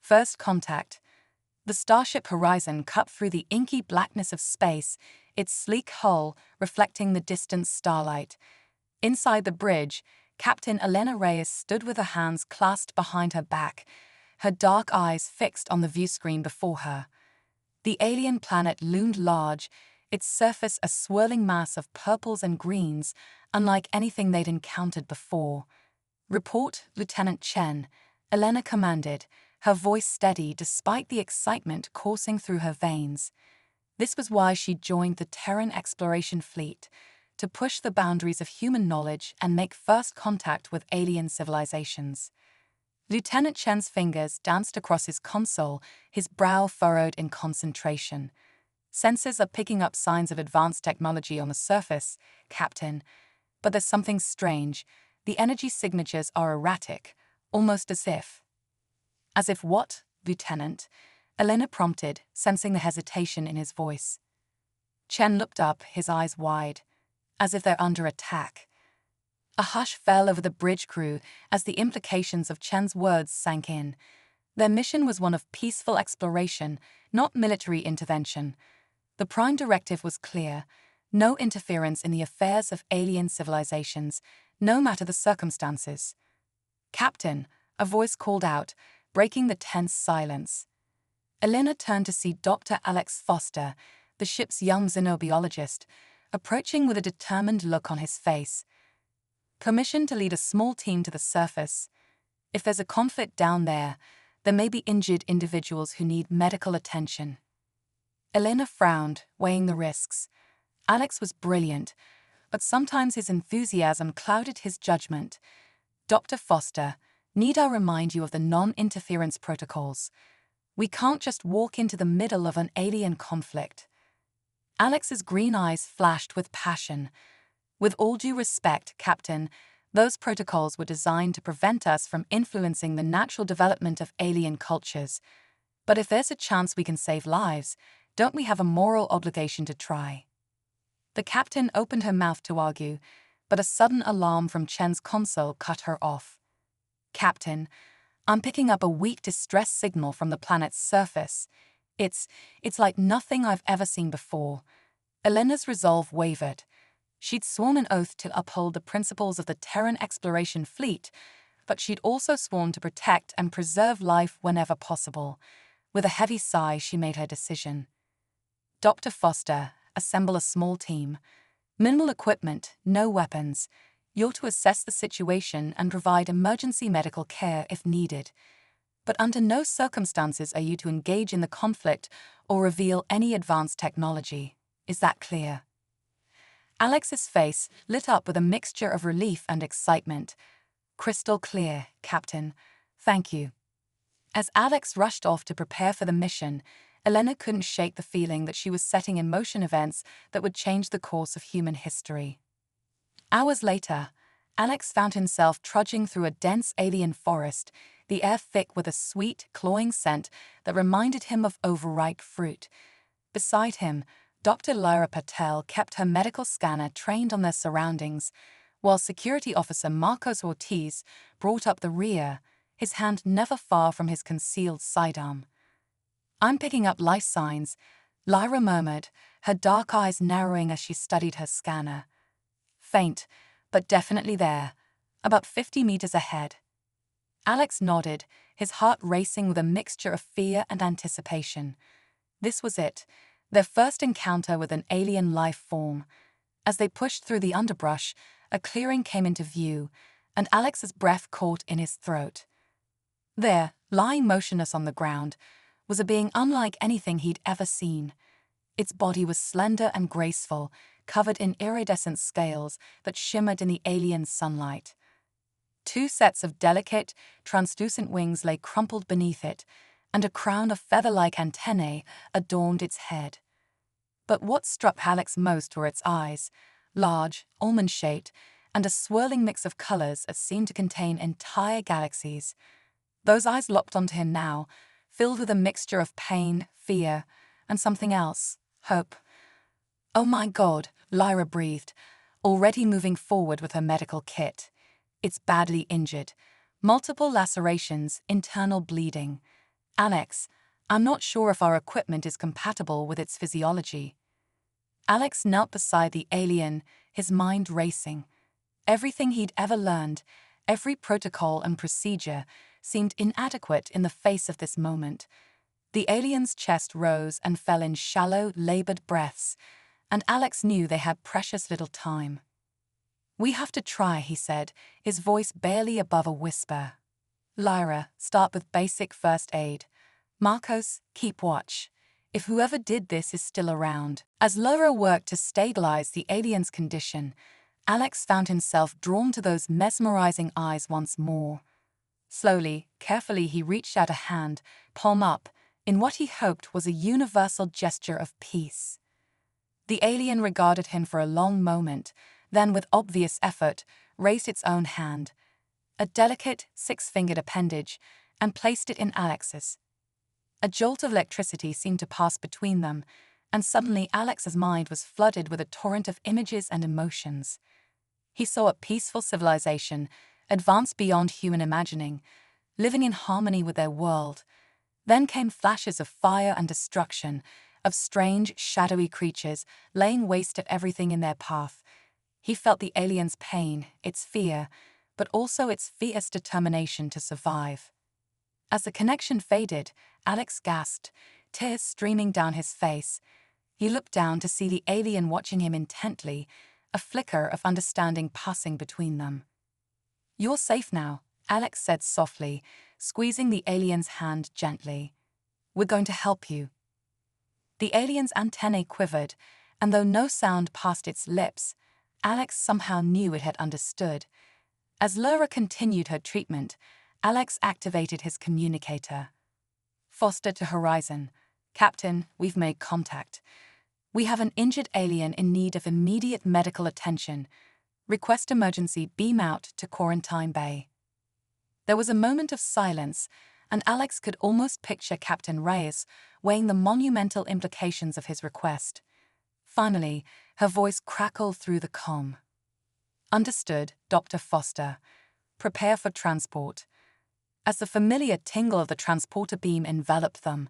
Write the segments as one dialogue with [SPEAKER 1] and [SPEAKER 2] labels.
[SPEAKER 1] First contact. The starship Horizon cut through the inky blackness of space, its sleek hull reflecting the distant starlight. Inside the bridge, Captain Elena Reyes stood with her hands clasped behind her back, her dark eyes fixed on the viewscreen before her. The alien planet loomed large, its surface a swirling mass of purples and greens, unlike anything they'd encountered before. "Report, Lieutenant Chen," Elena commanded, her voice steady despite the excitement coursing through her veins. This was why she'd joined the Terran Exploration Fleet, to push the boundaries of human knowledge and make first contact with alien civilizations. Lieutenant Chen's fingers danced across his console, his brow furrowed in concentration. "Sensors are picking up signs of advanced technology on the surface, Captain. But there's something strange. The energy signatures are erratic, almost as if..." "As if what, Lieutenant?" Elena prompted, sensing the hesitation in his voice. Chen looked up, his eyes wide. "As if they're under attack." A hush fell over the bridge crew as the implications of Chen's words sank in. Their mission was one of peaceful exploration, not military intervention. The prime directive was clear: no interference in the affairs of alien civilizations, no matter the circumstances. "Captain," a voice called out, breaking the tense silence. Elena turned to see Dr. Alex Foster, the ship's young xenobiologist, approaching with a determined look on his face. "Permission to lead a small team to the surface. If there's a conflict down there may be injured individuals who need medical attention." Elena frowned, weighing the risks. Alex was brilliant, but sometimes his enthusiasm clouded his judgment. "Dr. Foster, need I remind you of the non-interference protocols? We can't just walk into the middle of an alien conflict." Alex's green eyes flashed with passion. "With all due respect, Captain, those protocols were designed to prevent us from influencing the natural development of alien cultures. But if there's a chance we can save lives, don't we have a moral obligation to try?" The captain opened her mouth to argue, but a sudden alarm from Chen's console cut her off. "Captain, I'm picking up a weak distress signal from the planet's surface. It's like nothing I've ever seen before." Elena's resolve wavered. She'd sworn an oath to uphold the principles of the Terran Exploration Fleet, but she'd also sworn to protect and preserve life whenever possible. With a heavy sigh, she made her decision. "Dr. Foster, assemble a small team. Minimal equipment, no weapons. You're to assess the situation and provide emergency medical care if needed. But under no circumstances are you to engage in the conflict or reveal any advanced technology. Is that clear?" Alex's face lit up with a mixture of relief and excitement. "Crystal clear, Captain. Thank you." As Alex rushed off to prepare for the mission, Elena couldn't shake the feeling that she was setting in motion events that would change the course of human history. Hours later, Alex found himself trudging through a dense alien forest, the air thick with a sweet, cloying scent that reminded him of overripe fruit. Beside him, Dr. Lyra Patel kept her medical scanner trained on their surroundings, while Security Officer Marcos Ortiz brought up the rear, his hand never far from his concealed sidearm. "I'm picking up life signs," Lyra murmured, her dark eyes narrowing as she studied her scanner. "Faint, but definitely there, about 50 meters ahead." Alex nodded, his heart racing with a mixture of fear and anticipation. This was it, their first encounter with an alien life form. As they pushed through the underbrush, a clearing came into view, and Alex's breath caught in his throat. There, lying motionless on the ground, was a being unlike anything he'd ever seen. Its body was slender and graceful, covered in iridescent scales that shimmered in the alien sunlight. 2 sets of delicate, translucent wings lay crumpled beneath it, and a crown of feather-like antennae adorned its head. But what struck Alex most were its eyes, large, almond-shaped, and a swirling mix of colors that seemed to contain entire galaxies. Those eyes locked onto him now, filled with a mixture of pain, fear, and something else, hope. "Oh my God," Lyra breathed, already moving forward with her medical kit. "It's badly injured. Multiple lacerations, internal bleeding." Alex, I'm not sure if our equipment is compatible with its physiology. Alex knelt beside the alien, his mind racing. Everything he'd ever learned, every protocol and procedure, seemed inadequate in the face of this moment. The alien's chest rose and fell in shallow, labored breaths, and Alex knew they had precious little time. "We have to try," he said, his voice barely above a whisper. "Lyra, start with basic first aid. Marcos, keep watch. If whoever did this is still around." As Lyra worked to stabilize the alien's condition, Alex found himself drawn to those mesmerizing eyes once more. Slowly, carefully, he reached out a hand, palm up, in what he hoped was a universal gesture of peace. The alien regarded him for a long moment, then with obvious effort, raised its own hand, a delicate, six-fingered appendage, and placed it in Alex's. A jolt of electricity seemed to pass between them, and suddenly Alex's mind was flooded with a torrent of images and emotions. He saw a peaceful civilization, advanced beyond human imagining, living in harmony with their world. Then came flashes of fire and destruction, of strange, shadowy creatures laying waste at everything in their path. He felt the alien's pain, its fear, but also its fierce determination to survive. As the connection faded, Alex gasped, tears streaming down his face. He looked down to see the alien watching him intently, a flicker of understanding passing between them. "You're safe now," Alex said softly, squeezing the alien's hand gently. "We're going to help you." The alien's antennae quivered, and though no sound passed its lips, Alex somehow knew it had understood. As Lyra continued her treatment, Alex activated his communicator. "Foster to Horizon. Captain, we've made contact. We have an injured alien in need of immediate medical attention. Request emergency beam out to Quarantine Bay." There was a moment of silence, and Alex could almost picture Captain Reyes weighing the monumental implications of his request. Finally, her voice crackled through the comm. "Understood, Dr. Foster. Prepare for transport." As the familiar tingle of the transporter beam enveloped them,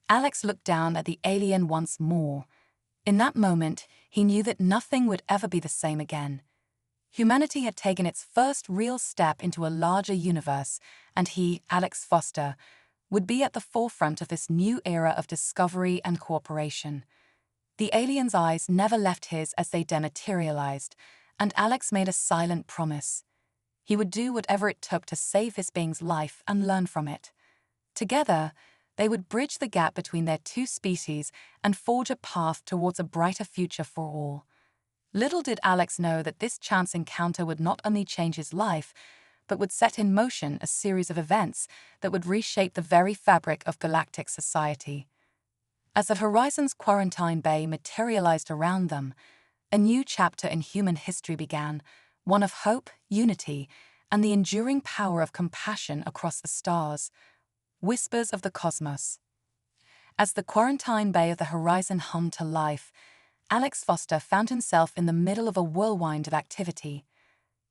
[SPEAKER 1] Alex looked down at the alien once more. In that moment, he knew that nothing would ever be the same again. Humanity had taken its first real step into a larger universe, and he, Alex Foster, would be at the forefront of this new era of discovery and cooperation. The alien's eyes never left his as they dematerialized, and Alex made a silent promise. He would do whatever it took to save his being's life and learn from it. Together, they would bridge the gap between their two species and forge a path towards a brighter future for all. Little did Alex know that this chance encounter would not only change his life, but would set in motion a series of events that would reshape the very fabric of galactic society. As the Horizon's Quarantine Bay materialized around them, a new chapter in human history began, one of hope, unity, and the enduring power of compassion across the stars. Whispers of the Cosmos. As the Quarantine Bay of the Horizon hummed to life, Alex Foster found himself in the middle of a whirlwind of activity.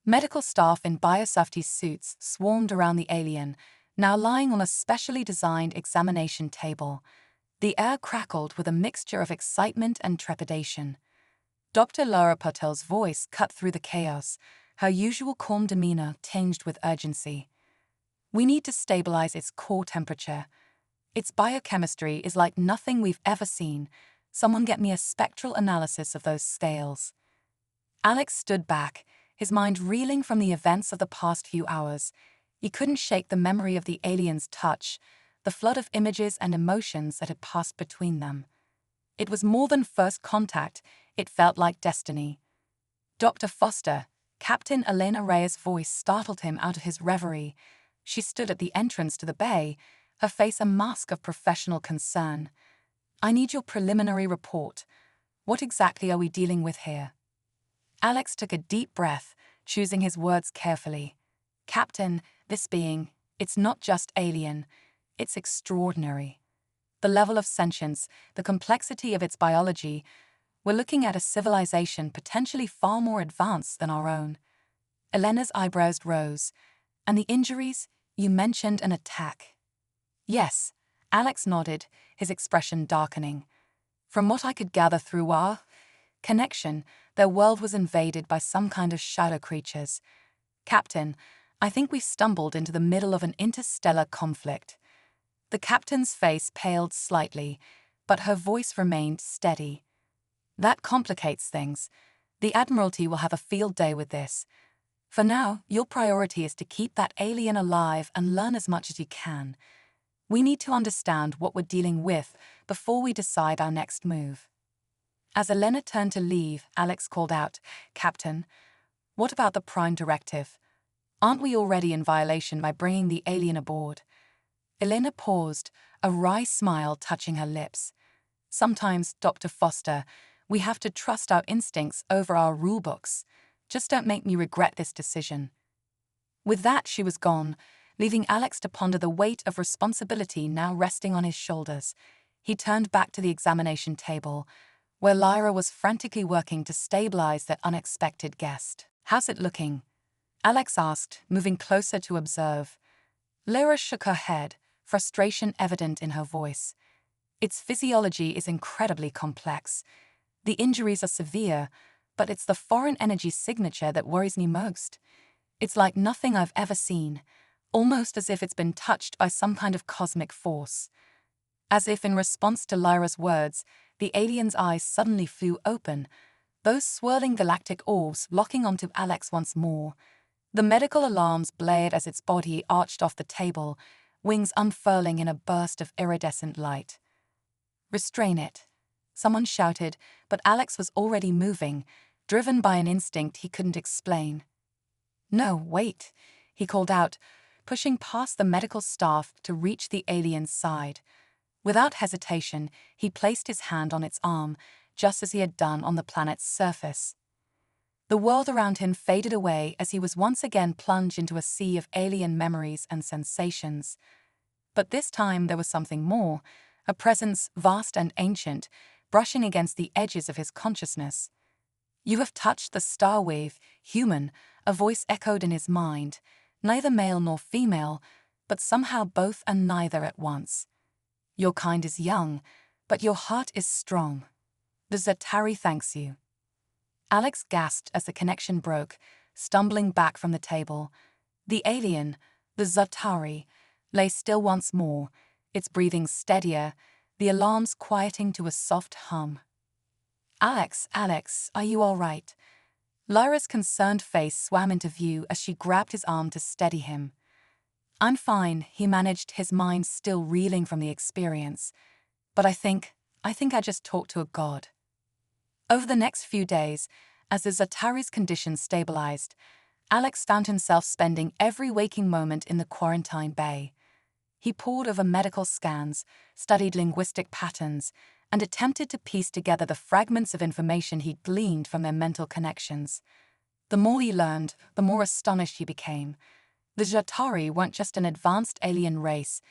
[SPEAKER 1] Medical staff in biosafety suits swarmed around the alien, now lying on a specially designed examination table. The air crackled with a mixture of excitement and trepidation. Dr. Laura Patel's voice cut through the chaos, her usual calm demeanor tinged with urgency. "We need to stabilize its core temperature. Its biochemistry is like nothing we've ever seen. Someone get me a spectral analysis of those scales." Alex stood back, his mind reeling from the events of the past few hours. He couldn't shake the memory of the alien's touch, the flood of images and emotions that had passed between them. It was more than first contact, it felt like destiny. "Dr. Foster," Captain Elena Reyes' voice startled him out of his reverie. She stood at the entrance to the bay, her face a mask of professional concern. "I need your preliminary report. What exactly are we dealing with here?" Alex took a deep breath, choosing his words carefully. "Captain, this being, it's not just alien, it's extraordinary. The level of sentience, the complexity of its biology, we're looking at a civilization potentially far more advanced than our own." Elena's eyebrows rose. "And the injuries? You mentioned an attack." "Yes," Alex nodded, his expression darkening. From what I could gather through our connection, their world was invaded by some kind of shadow creatures. Captain, I think we stumbled into the middle of an interstellar conflict. The captain's face paled slightly, but her voice remained steady. That complicates things. The Admiralty will have a field day with this. For now, your priority is to keep that alien alive and learn as much as you can. We need to understand what we're dealing with before we decide our next move. As Elena turned to leave, Alex called out, "Captain, what about the Prime Directive? Aren't we already in violation by bringing the alien aboard?" Elena paused, a wry smile touching her lips. "Sometimes, Dr. Foster, we have to trust our instincts over our rulebooks. Just don't make me regret this decision." With that, she was gone, leaving Alex to ponder the weight of responsibility now resting on his shoulders. He turned back to the examination table, where Lyra was frantically working to stabilize their unexpected guest. "How's it looking?" Alex asked, moving closer to observe. Lyra shook her head, frustration evident in her voice. "Its physiology is incredibly complex. The injuries are severe, but it's the foreign energy signature that worries me most. It's like nothing I've ever seen, almost as if it's been touched by some kind of cosmic force." As if in response to Lyra's words, the alien's eyes suddenly flew open, those swirling galactic orbs locking onto Alex once more. The medical alarms blared as its body arched off the table, wings unfurling in a burst of iridescent light. "Restrain it," someone shouted, but Alex was already moving, driven by an instinct he couldn't explain. "No, wait," he called out, pushing past the medical staff to reach the alien's side. Without hesitation, he placed his hand on its arm, just as he had done on the planet's surface. The world around him faded away as he was once again plunged into a sea of alien memories and sensations. But this time there was something more, a presence vast and ancient, brushing against the edges of his consciousness. "You have touched the star wave, human," a voice echoed in his mind, neither male nor female, but somehow both and neither at once. "Your kind is young, but your heart is strong. The Zatari thanks you." Alex gasped as the connection broke, stumbling back from the table. The alien, the Zatari, lay still once more, its breathing steadier, the alarms quieting to a soft hum. "Alex, are you all right?" Lyra's concerned face swam into view as she grabbed his arm to steady him. "I'm fine," he managed, his mind still reeling from the experience. "But I think I just talked to a god." Over the next few days, as the Zatari's condition stabilized, Alex found himself spending every waking moment in the quarantine bay. He pored over medical scans, studied linguistic patterns, and attempted to piece together the fragments of information he gleaned from their mental connections. The more he learned, the more astonished he became. The Zatari weren't just an advanced alien race,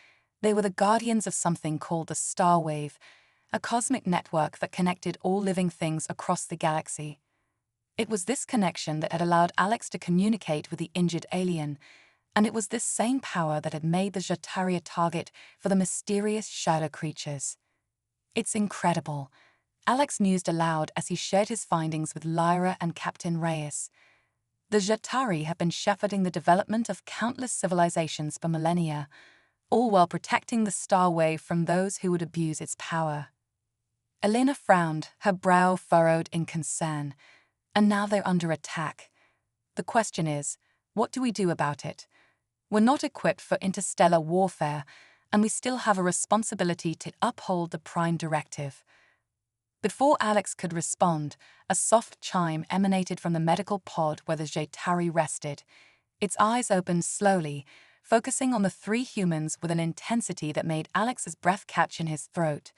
[SPEAKER 1] they were the guardians of something called the Star Wave, a cosmic network that connected all living things across the galaxy. It was this connection that had allowed Alex to communicate with the injured alien, and it was this same power that had made the Zatari a target for the mysterious shadow creatures. "It's incredible," Alex mused aloud as he shared his findings with Lyra and Captain Reyes. The Zatari have been shepherding the development of countless civilizations for millennia, all while protecting the Star Wave from those who would abuse its power. Elena frowned, her brow furrowed in concern. "And now they're under attack. The question is, what do we do about it? We're not equipped for interstellar warfare, and we still have a responsibility to uphold the Prime Directive." Before Alex could respond, a soft chime emanated from the medical pod where the Zatari rested. Its eyes opened slowly, focusing on the three humans with an intensity that made Alex's breath catch in his throat.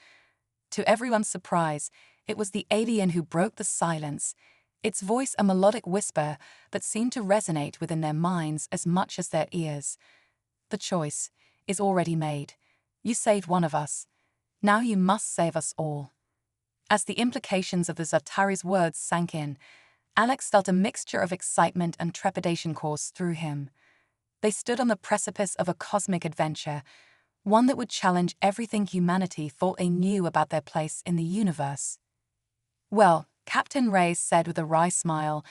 [SPEAKER 1] To everyone's surprise, it was the alien who broke the silence, its voice a melodic whisper that seemed to resonate within their minds as much as their ears. "The choice is already made. You saved one of us. Now you must save us all." As the implications of the Zatari's words sank in, Alex felt a mixture of excitement and trepidation course through him. They stood on the precipice of a cosmic adventure, one that would challenge everything humanity thought they knew about their place in the universe. "Well," Captain Reyes said with a wry smile,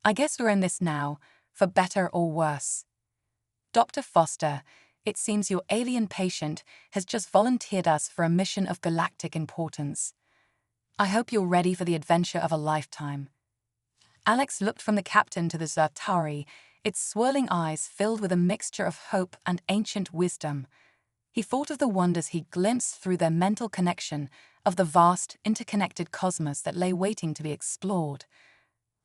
[SPEAKER 1] "I guess we're in this now, for better or worse." "Dr. Foster, it seems your alien patient has just volunteered us for a mission of galactic importance. I hope you're ready for the adventure of a lifetime." Alex looked from the captain to the Zertari, its swirling eyes filled with a mixture of hope and ancient wisdom. He thought of the wonders he glimpsed through their mental connection, of the vast, interconnected cosmos that lay waiting to be explored.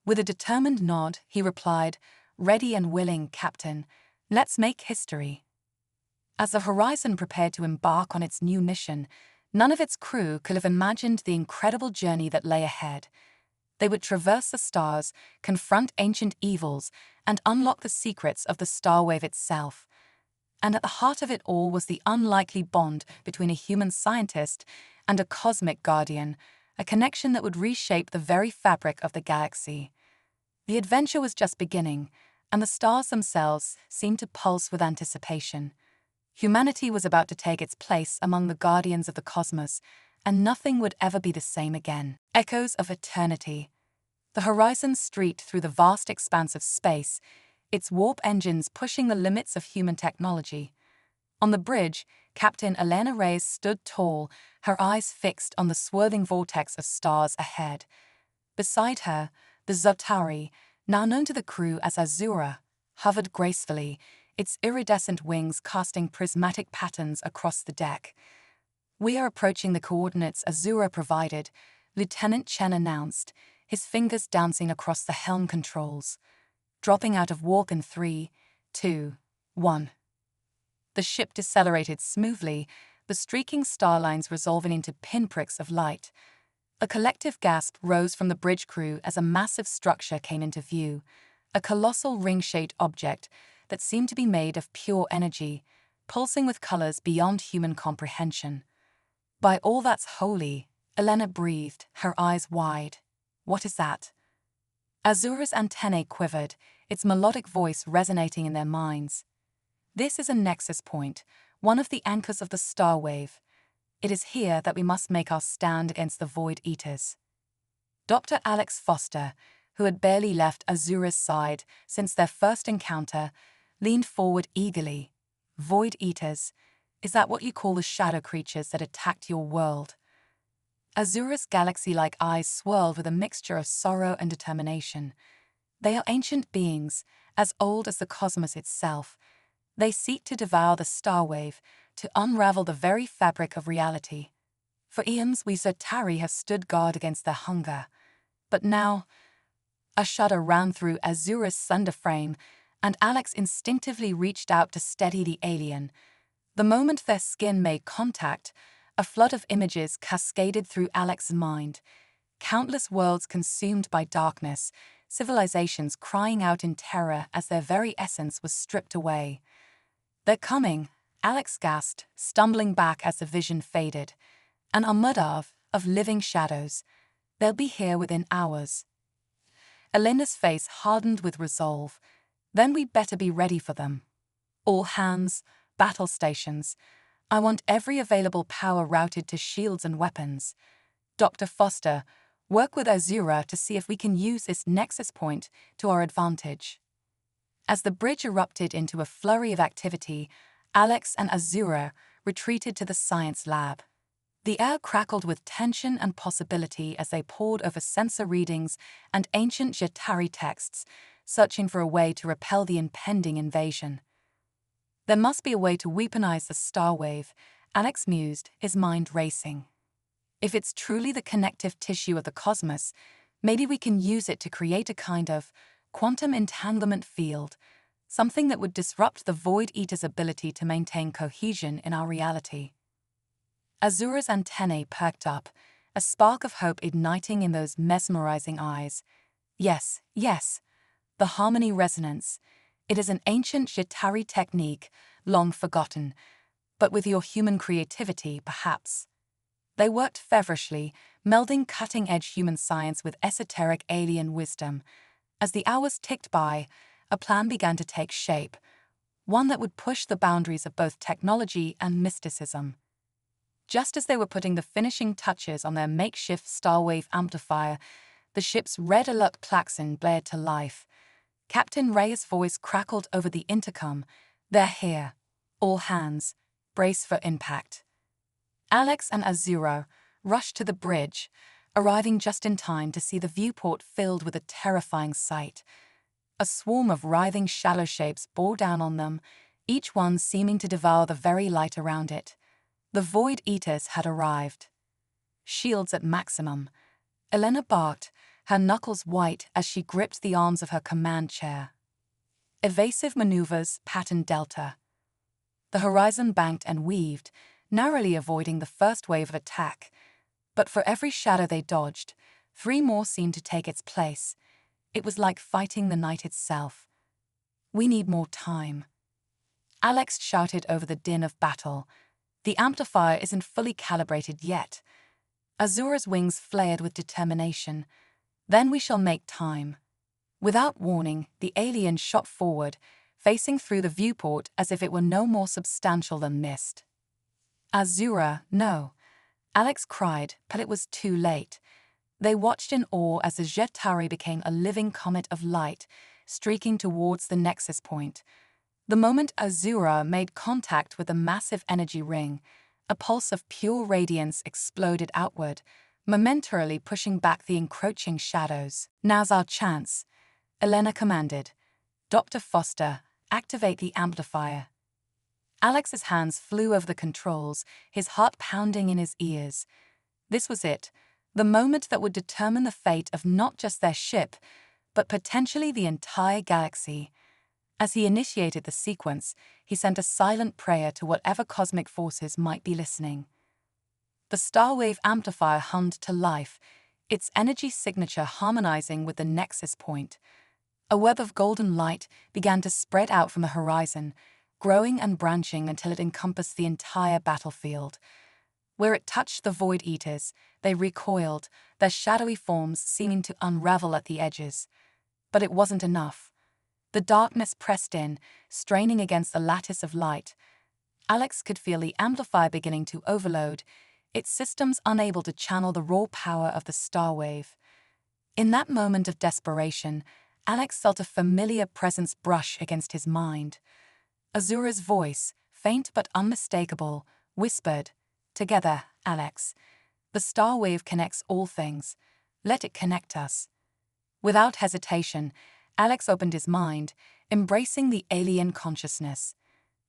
[SPEAKER 1] With a determined nod, he replied, "Ready and willing, Captain. Let's make history." As the Horizon prepared to embark on its new mission, none of its crew could have imagined the incredible journey that lay ahead. They would traverse the stars, confront ancient evils, and unlock the secrets of the starwave itself. And at the heart of it all was the unlikely bond between a human scientist and a cosmic guardian, a connection that would reshape the very fabric of the galaxy. The adventure was just beginning, and the stars themselves seemed to pulse with anticipation. Humanity was about to take its place among the guardians of the cosmos, and nothing would ever be the same again. Echoes of eternity. The Horizon streaked through the vast expanse of space, its warp engines pushing the limits of human technology. On the bridge, Captain Elena Reyes stood tall, her eyes fixed on the swirling vortex of stars ahead. Beside her, the Zubtari, now known to the crew as Azura, hovered gracefully, its iridescent wings casting prismatic patterns across the deck. "We are approaching the coordinates Azura provided," Lieutenant Chen announced, his fingers dancing across the helm controls. "Dropping out of warp in 3, 2, 1. The ship decelerated smoothly, the streaking star lines resolving into pinpricks of light. A collective gasp rose from the bridge crew as a massive structure came into view, a colossal ring-shaped object that seemed to be made of pure energy, pulsing with colors beyond human comprehension. "By all that's holy," Elena breathed, her eyes wide. "What is that?" Azura's antennae quivered, its melodic voice resonating in their minds. "This is a nexus point, one of the anchors of the star wave. It is here that we must make our stand against the Void Eaters." Dr. Alex Foster, who had barely left Azura's side since their first encounter, leaned forward eagerly. "Void Eaters, is that what you call the shadow creatures that attacked your world?" Azura's galaxy-like eyes swirled with a mixture of sorrow and determination. "They are ancient beings, as old as the cosmos itself. They seek to devour the starwave, to unravel the very fabric of reality. For eons, we Zertari have stood guard against their hunger. But now..." A shudder ran through Azura's slender frame, and Alex instinctively reached out to steady the alien. The moment their skin made contact, a flood of images cascaded through Alex's mind. Countless worlds consumed by darkness, civilizations crying out in terror as their very essence was stripped away. "They're coming," Alex gasped, stumbling back as the vision faded. "An armada of living shadows. They'll be here within hours." Elena's face hardened with resolve. "Then we'd better be ready for them. All hands, battle stations. I want every available power routed to shields and weapons. Dr. Foster, work with Azura to see if we can use this nexus point to our advantage." As the bridge erupted into a flurry of activity, Alex and Azura retreated to the science lab. The air crackled with tension and possibility as they pored over sensor readings and ancient Zertari texts, searching for a way to repel the impending invasion. "There must be a way to weaponize the starwave," Alex mused, his mind racing. "If it's truly the connective tissue of the cosmos, maybe we can use it to create a kind of quantum entanglement field, something that would disrupt the Void Eater's ability to maintain cohesion in our reality." Azura's antennae perked up, a spark of hope igniting in those mesmerizing eyes. "Yes, yes, the harmony resonance. It is an ancient Zertari technique, long forgotten, but with your human creativity, perhaps." They worked feverishly, melding cutting-edge human science with esoteric alien wisdom. As the hours ticked by, a plan began to take shape. one that would push the boundaries of both technology and mysticism. Just as they were putting the finishing touches on their makeshift Starwave amplifier, the ship's red alert klaxon blared to life. Captain Reyes' voice crackled over the intercom. "They're here. All hands, brace for impact." Alex and Azura rushed to the bridge, arriving just in time to see the viewport filled with a terrifying sight. A swarm of writhing shadow shapes bore down on them, each one seeming to devour the very light around it. The Void Eaters had arrived. Shields at maximum. Elena barked, her knuckles white as she gripped the arms of her command chair. Evasive maneuvers patterned Delta. The horizon banked and weaved, narrowly avoiding the first wave of attack. But for every shadow they dodged, 3 more seemed to take its place. It was like fighting the night itself. "We need more time." Alex shouted over the din of battle. "The amplifier isn't fully calibrated yet." Azura's wings flared with determination. "Then we shall make time." Without warning, the alien shot forward, facing through the viewport as if it were no more substantial than mist. "Azura, no!" Alex cried, but it was too late. They watched in awe as the Jetari became a living comet of light, streaking towards the nexus point. The moment Azura made contact with the massive energy ring, a pulse of pure radiance exploded outward, momentarily pushing back the encroaching shadows. "Now's our chance," Elena commanded. "Dr. Foster, activate the amplifier." Alex's hands flew over the controls, his heart pounding in his ears. This was it, the moment that would determine the fate of not just their ship, but potentially the entire galaxy. As he initiated the sequence, he sent a silent prayer to whatever cosmic forces might be listening. The Starwave amplifier hummed to life, its energy signature harmonizing with the nexus point. A web of golden light began to spread out from the horizon, growing and branching until it encompassed the entire battlefield. Where it touched the Void Eaters, they recoiled, their shadowy forms seeming to unravel at the edges. But it wasn't enough. The darkness pressed in, straining against the lattice of light. Alex could feel the amplifier beginning to overload, its systems unable to channel the raw power of the Starwave. In that moment of desperation, Alex felt a familiar presence brush against his mind. Azura's voice, faint but unmistakable, whispered, "Together, Alex. The Starwave connects all things. Let it connect us." Without hesitation, Alex opened his mind, embracing the alien consciousness.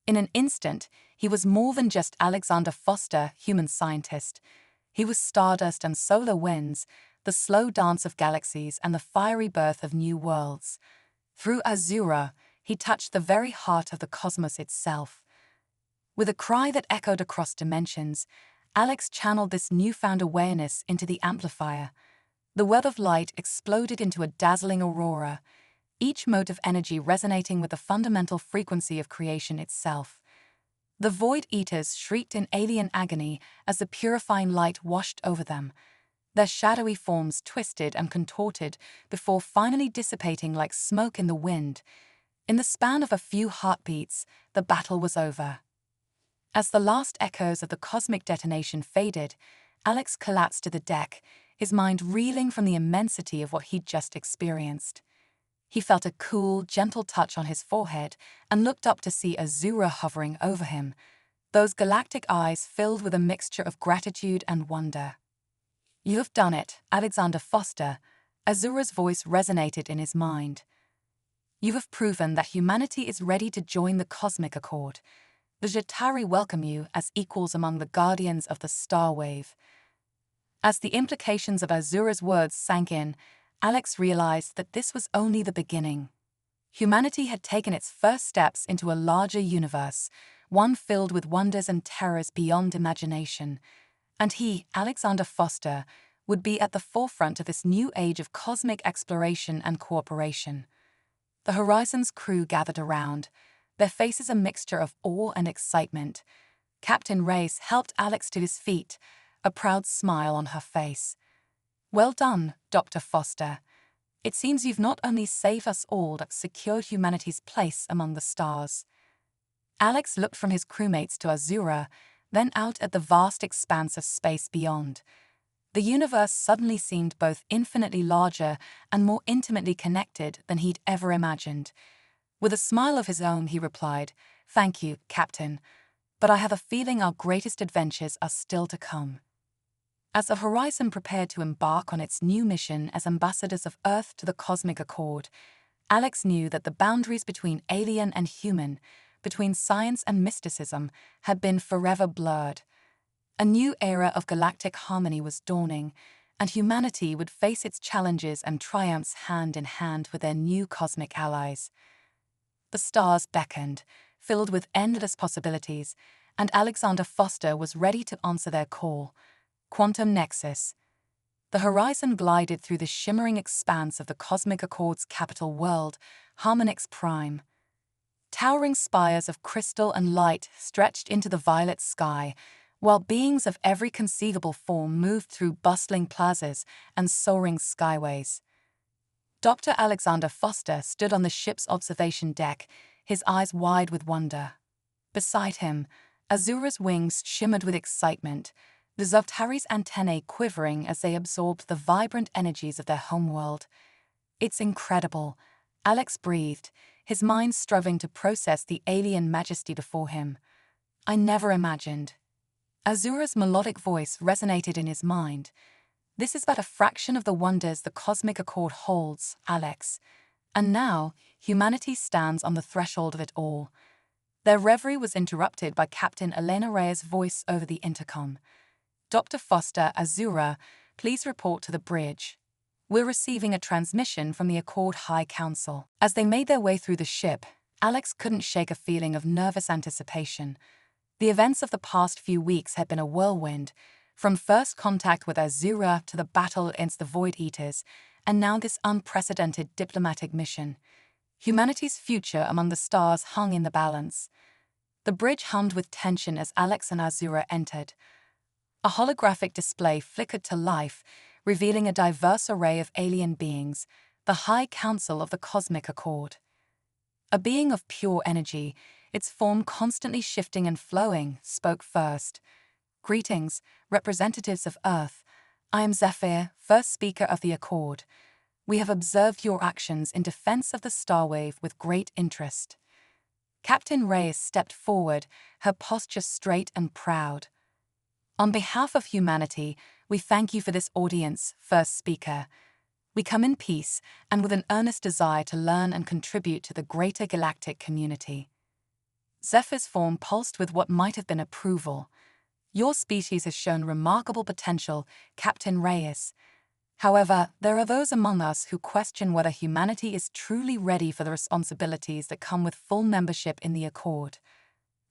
[SPEAKER 1] In an instant, he was more than just Alexander Foster, human scientist. He was stardust and solar winds, the slow dance of galaxies and the fiery birth of new worlds. Through Azura, he touched the very heart of the cosmos itself. With a cry that echoed across dimensions, Alex channeled this newfound awareness into the amplifier. The web of light exploded into a dazzling aurora, each mote of energy resonating with the fundamental frequency of creation itself. The Void Eaters shrieked in alien agony as the purifying light washed over them. Their shadowy forms twisted and contorted before finally dissipating like smoke in the wind. In the span of a few heartbeats, the battle was over. As the last echoes of the cosmic detonation faded, Alex collapsed to the deck, his mind reeling from the immensity of what he'd just experienced. He felt a cool, gentle touch on his forehead and looked up to see Azura hovering over him, those galactic eyes filled with a mixture of gratitude and wonder. "You have done it, Alexander Foster," Azura's voice resonated in his mind. "You have proven that humanity is ready to join the cosmic accord. The Jetari welcome you as equals among the guardians of the Starwave." As the implications of Azura's words sank in, Alex realized that this was only the beginning. Humanity had taken its first steps into a larger universe, one filled with wonders and terrors beyond imagination. And he, Alexander Foster, would be at the forefront of this new age of cosmic exploration and cooperation. The Horizon's crew gathered around, their faces a mixture of awe and excitement. Captain Reyes helped Alex to his feet, a proud smile on her face. "Well done, Dr. Foster. It seems you've not only saved us all but secured humanity's place among the stars." Alex looked from his crewmates to Azura, then out at the vast expanse of space beyond. The universe suddenly seemed both infinitely larger and more intimately connected than he'd ever imagined. With a smile of his own, he replied, "Thank you, Captain, but I have a feeling our greatest adventures are still to come." As the Horizon prepared to embark on its new mission as ambassadors of Earth to the Cosmic Accord, Alex knew that the boundaries between alien and human, between science and mysticism, had been forever blurred. A new era of galactic harmony was dawning, and humanity would face its challenges and triumphs hand in hand with their new cosmic allies. The stars beckoned, filled with endless possibilities, and Alexander Foster was ready to answer their call. Quantum Nexus. The Horizon glided through the shimmering expanse of the Cosmic Accord's capital world, Harmonix Prime. Towering spires of crystal and light stretched into the violet sky, while beings of every conceivable form moved through bustling plazas and soaring skyways. Dr. Alexander Foster stood on the ship's observation deck, his eyes wide with wonder. Beside him, Azura's wings shimmered with excitement, the Zovtari's antennae quivering as they absorbed the vibrant energies of their homeworld. "It's incredible," Alex breathed, his mind striving to process the alien majesty before him. "I never imagined." Azura's melodic voice resonated in his mind. "This is but a fraction of the wonders the Cosmic Accord holds, Alex. And now, humanity stands on the threshold of it all." Their reverie was interrupted by Captain Elena Reyes' voice over the intercom. "Dr. Foster, Azura, please report to the bridge. We're receiving a transmission from the Accord High Council." As they made their way through the ship, Alex couldn't shake a feeling of nervous anticipation. The events of the past few weeks had been a whirlwind, from first contact with Azura to the battle against the Void Eaters, and now this unprecedented diplomatic mission. Humanity's future among the stars hung in the balance. The bridge hummed with tension as Alex and Azura entered. A holographic display flickered to life, revealing a diverse array of alien beings, the High Council of the Cosmic Accord. A being of pure energy, its form constantly shifting and flowing, spoke first. "Greetings, representatives of Earth. I am Zephyr, first speaker of the Accord. We have observed your actions in defense of the Starwave with great interest." Captain Reyes stepped forward, her posture straight and proud. "On behalf of humanity, we thank you for this audience, first speaker. We come in peace and with an earnest desire to learn and contribute to the greater galactic community." Zephyr's form pulsed with what might have been approval. "Your species has shown remarkable potential, Captain Reyes. However, there are those among us who question whether humanity is truly ready for the responsibilities that come with full membership in the Accord."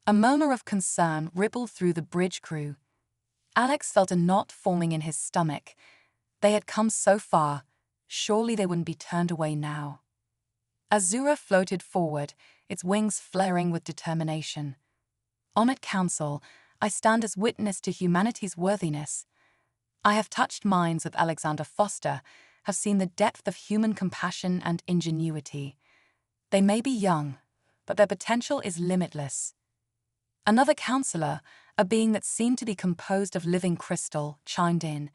[SPEAKER 1] A murmur of concern rippled through the bridge crew. Alex felt a knot forming in his stomach. They had come so far, surely they wouldn't be turned away now. Azura floated forward, its wings flaring with determination. "Honored Council, I stand as witness to humanity's worthiness. I have touched minds with Alexander Foster, have seen the depth of human compassion and ingenuity. They may be young, but their potential is limitless." Another counselor, a being that seemed to be composed of living crystal, chimed in.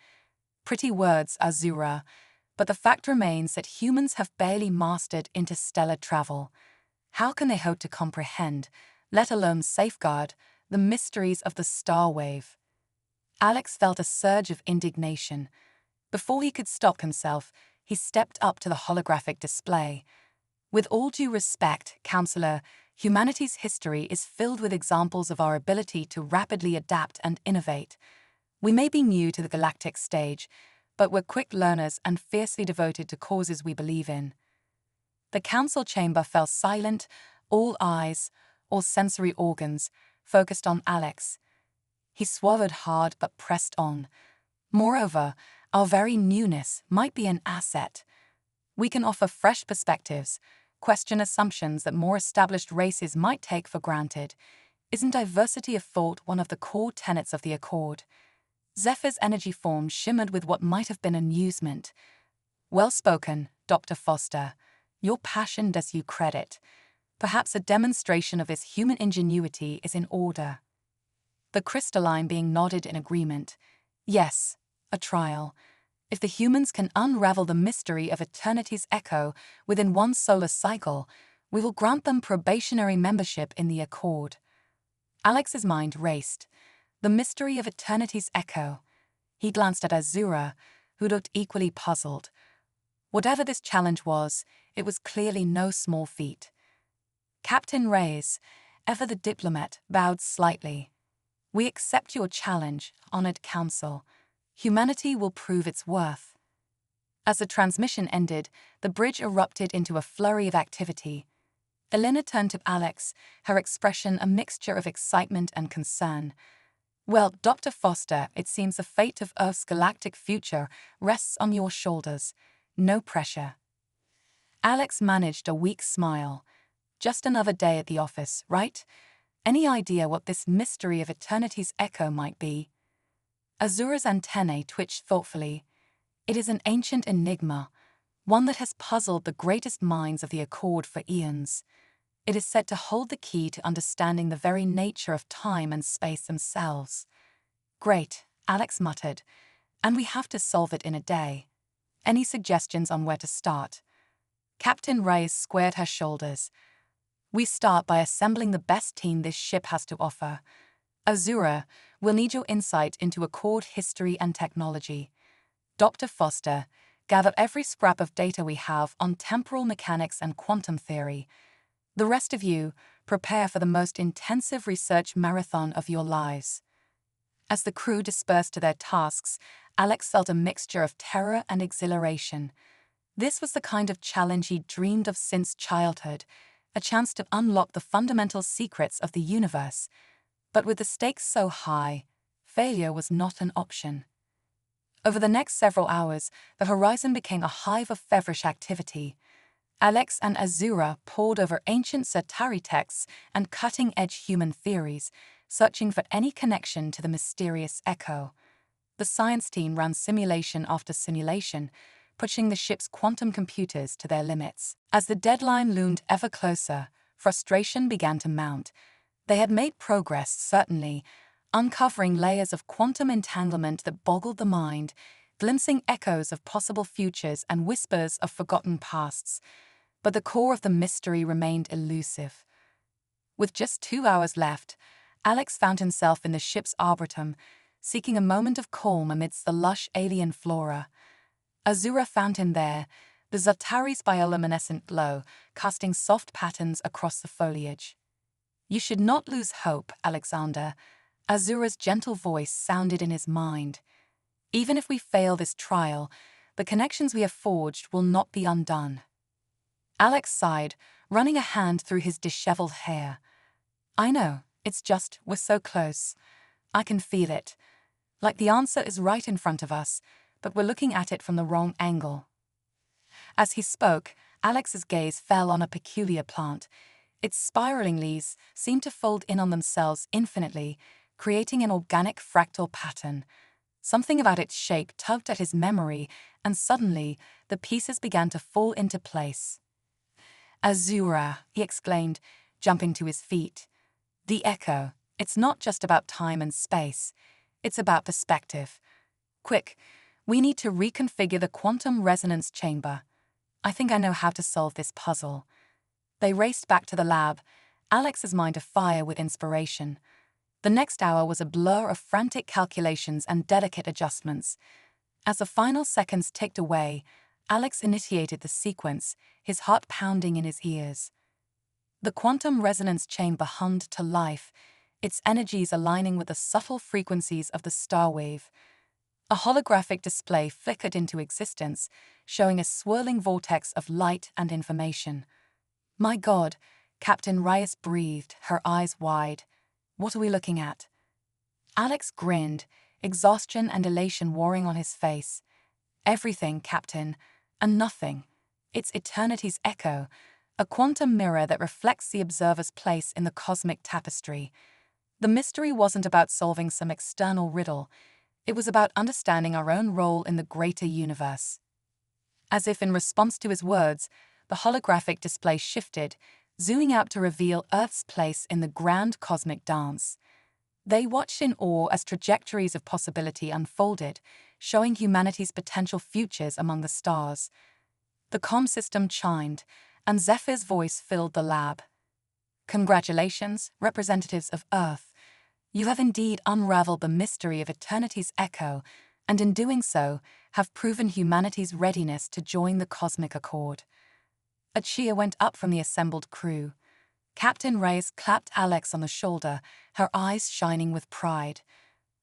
[SPEAKER 1] "Pretty words, Azura, but the fact remains that humans have barely mastered interstellar travel. How can they hope to comprehend, let alone safeguard, the mysteries of the Starwave?" Alex felt a surge of indignation. Before he could stop himself, he stepped up to the holographic display. "With all due respect, Counselor, humanity's history is filled with examples of our ability to rapidly adapt and innovate. We may be new to the galactic stage, but we're quick learners and fiercely devoted to causes we believe in." The council chamber fell silent, all eyes, all sensory organs, focused on Alex. He swallowed hard but pressed on. "Moreover, our very newness might be an asset. We can offer fresh perspectives, question assumptions that more established races might take for granted. Isn't diversity of thought one of the core tenets of the Accord?" Zephyr's energy form shimmered with what might have been amusement. "Well spoken, Dr. Foster. Your passion does you credit. Perhaps a demonstration of this human ingenuity is in order. The crystalline being nodded in agreement. Yes, a trial. If the humans can unravel the mystery of eternity's echo within one solar cycle, we will grant them probationary membership in the Accord. Alex's mind raced. The mystery of eternity's echo. He glanced at Azura, who looked equally puzzled. Whatever this challenge was, it was clearly no small feat. Captain Reyes, ever the diplomat, bowed slightly. We accept your challenge, honored council. Humanity will prove its worth. As the transmission ended, the bridge erupted into a flurry of activity. Elena turned to Alex, her expression a mixture of excitement and concern. Well, Dr. Foster, it seems the fate of Earth's galactic future rests on your shoulders. No pressure. Alex managed a weak smile. Just another day at the office, right? Any idea what this mystery of eternity's echo might be? Azura's antennae twitched thoughtfully. It is an ancient enigma, one that has puzzled the greatest minds of the Accord for eons. It is said to hold the key to understanding the very nature of time and space themselves. Great, Alex muttered, and we have to solve it in a day. Any suggestions on where to start? Captain Reyes squared her shoulders. We start by assembling the best team this ship has to offer. Azura, we'll need your insight into Accord history and technology. Dr. Foster, gather every scrap of data we have on temporal mechanics and quantum theory. The rest of you, prepare for the most intensive research marathon of your lives. As the crew dispersed to their tasks, Alex felt a mixture of terror and exhilaration. This was the kind of challenge he'd dreamed of since childhood, a chance to unlock the fundamental secrets of the universe. But with the stakes so high, failure was not an option. Over the next several hours, the horizon became a hive of feverish activity. Alex and Azura pored over ancient Satari texts and cutting-edge human theories, searching for any connection to the mysterious echo. The science team ran simulation after simulation, pushing the ship's quantum computers to their limits. As the deadline loomed ever closer, frustration began to mount. They had made progress, certainly, uncovering layers of quantum entanglement that boggled the mind, glimpsing echoes of possible futures and whispers of forgotten pasts. But the core of the mystery remained elusive. With just 2 hours left, Alex found himself in the ship's arboretum, seeking a moment of calm amidst the lush alien flora. Azura found him there, the Zatari's bioluminescent glow casting soft patterns across the foliage. You should not lose hope, Alexander. Azura's gentle voice sounded in his mind. Even if we fail this trial, the connections we have forged will not be undone. Alex sighed, running a hand through his disheveled hair. I know, it's just, we're so close. I can feel it. Like the answer is right in front of us, but we're looking at it from the wrong angle. As he spoke, Alex's gaze fell on a peculiar plant. Its spiraling leaves seemed to fold in on themselves infinitely, creating an organic fractal pattern. Something about its shape tugged at his memory, and suddenly the pieces began to fall into place. Azura, he exclaimed, jumping to his feet. The echo, it's not just about time and space. It's about perspective. Quick, we need to reconfigure the quantum resonance chamber. I think I know how to solve this puzzle. They raced back to the lab, Alex's mind afire with inspiration. The next hour was a blur of frantic calculations and delicate adjustments. As the final seconds ticked away, Alex initiated the sequence, his heart pounding in his ears. The quantum resonance chamber hummed to life, its energies aligning with the subtle frequencies of the star wave. A holographic display flickered into existence, showing a swirling vortex of light and information. My God, Captain Reyes breathed, her eyes wide. What are we looking at? Alex grinned, exhaustion and elation warring on his face. Everything, Captain, and nothing. It's eternity's echo, a quantum mirror that reflects the observer's place in the cosmic tapestry. The mystery wasn't about solving some external riddle. It was about understanding our own role in the greater universe. As if in response to his words, the holographic display shifted, zooming out to reveal Earth's place in the grand cosmic dance. They watched in awe as trajectories of possibility unfolded, showing humanity's potential futures among the stars. The comm system chimed, and Zephyr's voice filled the lab. "Congratulations, representatives of Earth. You have indeed unraveled the mystery of eternity's echo, and in doing so, have proven humanity's readiness to join the cosmic accord." A cheer went up from the assembled crew. Captain Reyes clapped Alex on the shoulder, her eyes shining with pride.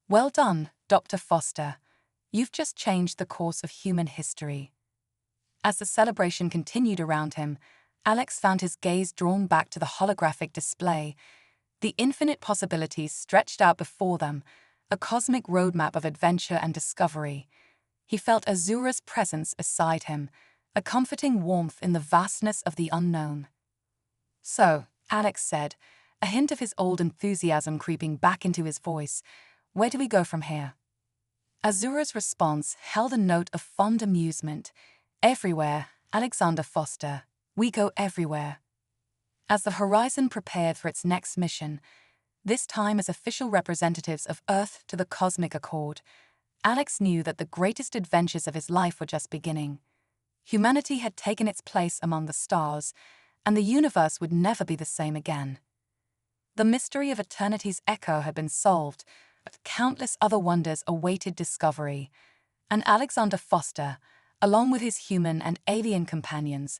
[SPEAKER 1] "Well done, Dr. Foster. You've just changed the course of human history." As the celebration continued around him, Alex found his gaze drawn back to the holographic display. The infinite possibilities stretched out before them, a cosmic roadmap of adventure and discovery. He felt Azura's presence beside him, a comforting warmth in the vastness of the unknown. "So," Alex said, a hint of his old enthusiasm creeping back into his voice, "where do we go from here?" Azura's response held a note of fond amusement. "Everywhere, Alexander Foster. We go everywhere." As the Horizon prepared for its next mission, this time as official representatives of Earth to the Cosmic Accord, Alex knew that the greatest adventures of his life were just beginning. Humanity had taken its place among the stars, and the universe would never be the same again. The mystery of eternity's echo had been solved, but countless other wonders awaited discovery, and Alexander Foster, along with his human and alien companions,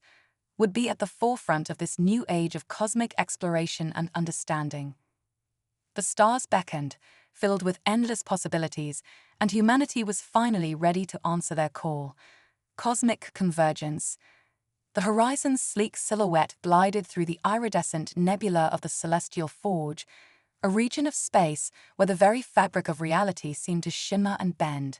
[SPEAKER 1] would be at the forefront of this new age of cosmic exploration and understanding. The stars beckoned, filled with endless possibilities, and humanity was finally ready to answer their call. Cosmic convergence. The horizon's sleek silhouette glided through the iridescent nebula of the celestial forge, a region of space where the very fabric of reality seemed to shimmer and bend.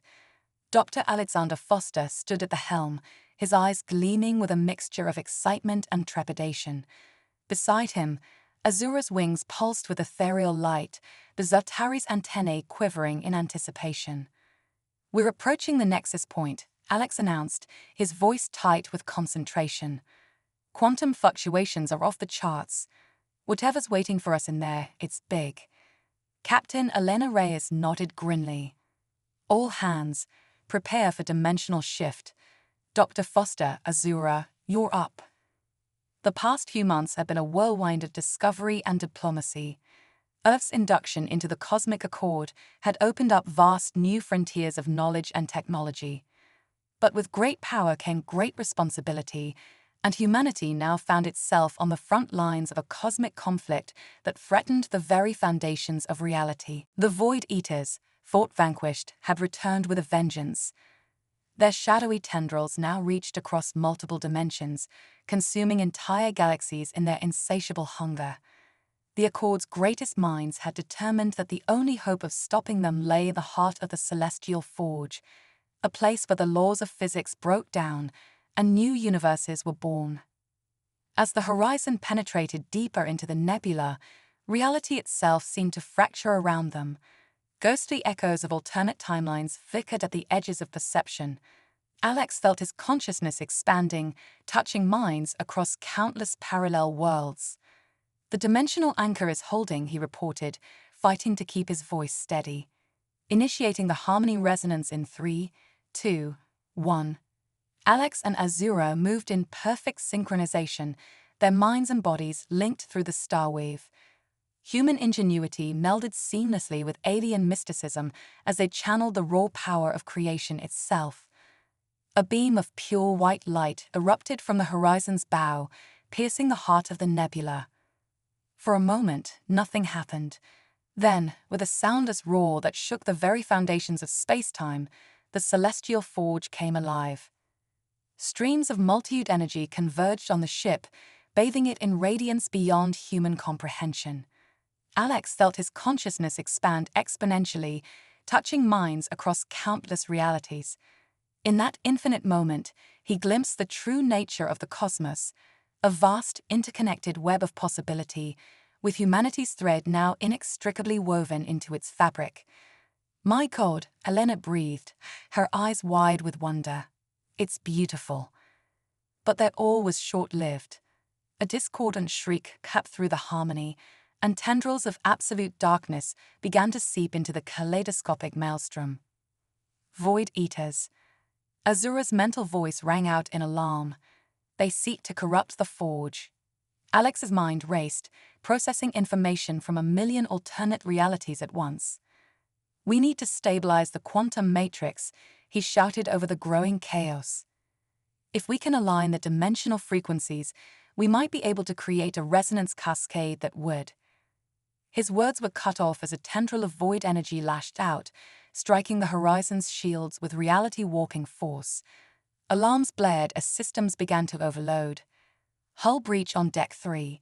[SPEAKER 1] Dr. Alexander Foster stood at the helm, his eyes gleaming with a mixture of excitement and trepidation. Beside him, Azura's wings pulsed with ethereal light, the Zartari's antennae quivering in anticipation. "We're approaching the nexus point," Alex announced, his voice tight with concentration. "Quantum fluctuations are off the charts. Whatever's waiting for us in there, it's big." Captain Elena Reyes nodded grimly. "All hands, prepare for dimensional shift. Dr. Foster, Azura, you're up." The past few months have been a whirlwind of discovery and diplomacy. Earth's induction into the Cosmic Accord had opened up vast new frontiers of knowledge and technology. But with great power came great responsibility, and humanity now found itself on the front lines of a cosmic conflict that threatened the very foundations of reality. The Void Eaters, thought vanquished, had returned with a vengeance. Their shadowy tendrils now reached across multiple dimensions, consuming entire galaxies in their insatiable hunger. The Accord's greatest minds had determined that the only hope of stopping them lay in the heart of the Celestial Forge, a place where the laws of physics broke down and new universes were born. As the horizon penetrated deeper into the nebula, reality itself seemed to fracture around them. Ghostly echoes of alternate timelines flickered at the edges of perception. Alex felt his consciousness expanding, touching minds across countless parallel worlds. "The dimensional anchor is holding," he reported, fighting to keep his voice steady. Initiating the harmony resonance in 3, 2, 1. Alex and Azura moved in perfect synchronization, their minds and bodies linked through the starwave. Human ingenuity melded seamlessly with alien mysticism as they channeled the raw power of creation itself. A beam of pure white light erupted from the horizon's bow, piercing the heart of the nebula. For a moment, nothing happened. Then, with a soundless roar that shook the very foundations of space-time, the celestial forge came alive. Streams of multitude energy converged on the ship, bathing it in radiance beyond human comprehension. Alex felt his consciousness expand exponentially, touching minds across countless realities. In that infinite moment, he glimpsed the true nature of the cosmos, a vast, interconnected web of possibility, with humanity's thread now inextricably woven into its fabric. "My God," Elena breathed, her eyes wide with wonder. "It's beautiful." But their awe was short-lived. A discordant shriek cut through the harmony, and tendrils of absolute darkness began to seep into the kaleidoscopic maelstrom. Void Eaters. Azura's mental voice rang out in alarm. They seek to corrupt the forge. Alex's mind raced, processing information from a million alternate realities at once. We need to stabilize the quantum matrix, he shouted over the growing chaos. If we can align the dimensional frequencies, we might be able to create a resonance cascade that would. His words were cut off as a tendril of void energy lashed out, striking the horizon's shields with reality-walking force. Alarms blared as systems began to overload. Hull breach on Deck 3.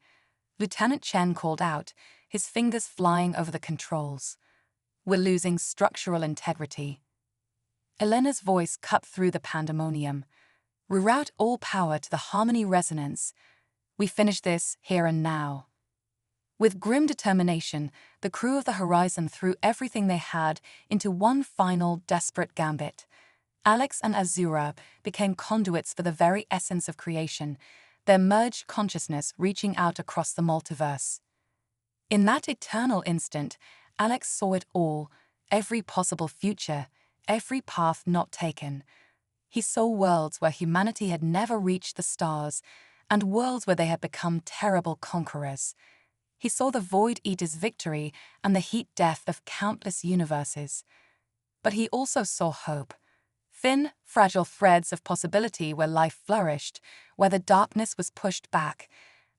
[SPEAKER 1] Lieutenant Chen called out, his fingers flying over the controls. We're losing structural integrity. Elena's voice cut through the pandemonium. Reroute all power to the harmony resonance. We finish this here and now. With grim determination, the crew of the Horizon threw everything they had into one final, desperate gambit. Alex and Azura became conduits for the very essence of creation, their merged consciousness reaching out across the multiverse. In that eternal instant, Alex saw it all, every possible future, every path not taken. He saw worlds where humanity had never reached the stars, and worlds where they had become terrible conquerors. He saw the Void Eater's victory and the heat death of countless universes. But he also saw hope. Thin, fragile threads of possibility where life flourished, where the darkness was pushed back,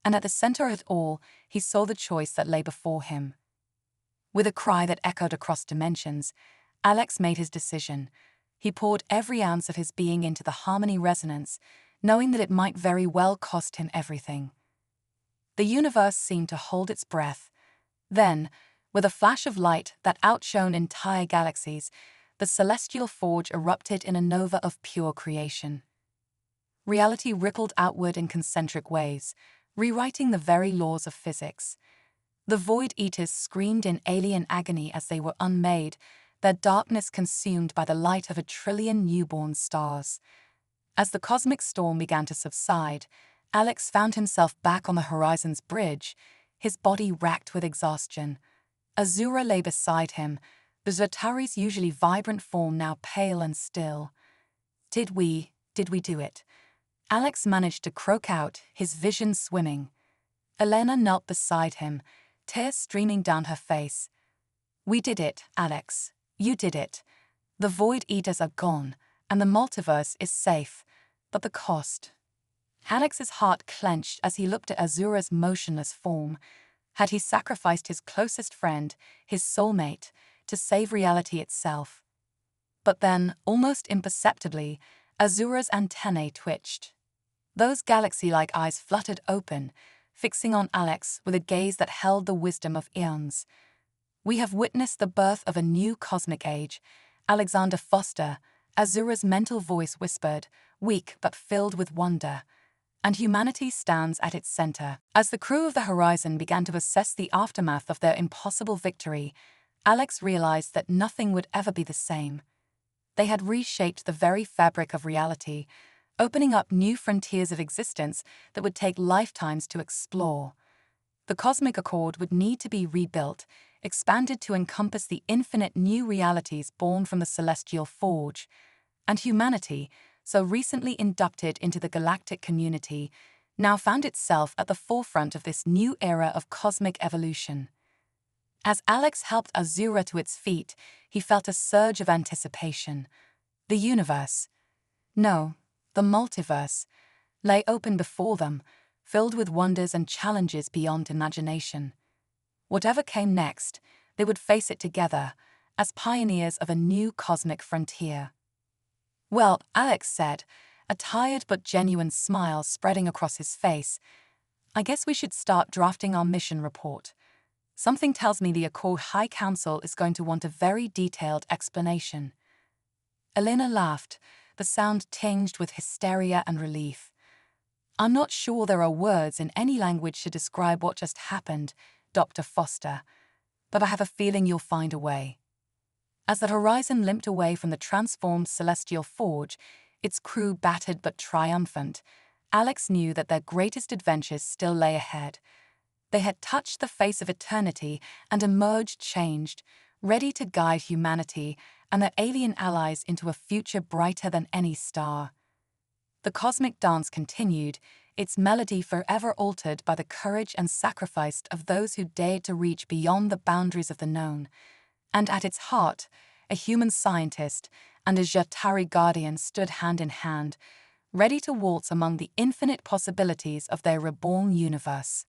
[SPEAKER 1] and at the center of it all, he saw the choice that lay before him. With a cry that echoed across dimensions, Alex made his decision. He poured every ounce of his being into the harmony resonance, knowing that it might very well cost him everything. The universe seemed to hold its breath. Then, with a flash of light that outshone entire galaxies, the celestial forge erupted in a nova of pure creation. Reality rippled outward in concentric waves, rewriting the very laws of physics. The Void Eaters screamed in alien agony as they were unmade, their darkness consumed by the light of a trillion newborn stars. As the cosmic storm began to subside, Alex found himself back on the Horizon's bridge, his body racked with exhaustion. Azura lay beside him, the Zotari's usually vibrant form now pale and still. Did we do it? Alex managed to croak out, his vision swimming. Elena knelt beside him, tears streaming down her face. We did it, Alex. You did it. The Void Eaters are gone, and the multiverse is safe. But the cost. Alex's heart clenched as he looked at Azura's motionless form. Had he sacrificed his closest friend, his soulmate, to save reality itself? But then, almost imperceptibly, Azura's antennae twitched. Those galaxy-like eyes fluttered open, fixing on Alex with a gaze that held the wisdom of eons. We have witnessed the birth of a new cosmic age. Alexander Foster, Azura's mental voice whispered, weak but filled with wonder. And humanity stands at its center. As the crew of the Horizon began to assess the aftermath of their impossible victory, Alex realized that nothing would ever be the same. They had reshaped the very fabric of reality, opening up new frontiers of existence that would take lifetimes to explore. The cosmic accord would need to be rebuilt, expanded to encompass the infinite new realities born from the celestial forge. And humanity, so recently inducted into the galactic community, now found itself at the forefront of this new era of cosmic evolution. As Alex helped Azura to its feet, he felt a surge of anticipation. The universe, no, the multiverse, lay open before them, filled with wonders and challenges beyond imagination. Whatever came next, they would face it together, as pioneers of a new cosmic frontier. Well, Alex said, a tired but genuine smile spreading across his face, I guess we should start drafting our mission report. Something tells me the Accord High Council is going to want a very detailed explanation. Elena laughed, the sound tinged with hysteria and relief. I'm not sure there are words in any language to describe what just happened, Dr. Foster, but I have a feeling you'll find a way. As the Horizon limped away from the transformed celestial forge, its crew battered but triumphant, Alex knew that their greatest adventures still lay ahead. They had touched the face of eternity and emerged changed, ready to guide humanity and their alien allies into a future brighter than any star. The cosmic dance continued, its melody forever altered by the courage and sacrifice of those who dared to reach beyond the boundaries of the known. And at its heart, a human scientist and a Jatari guardian stood hand in hand, ready to waltz among the infinite possibilities of their reborn universe.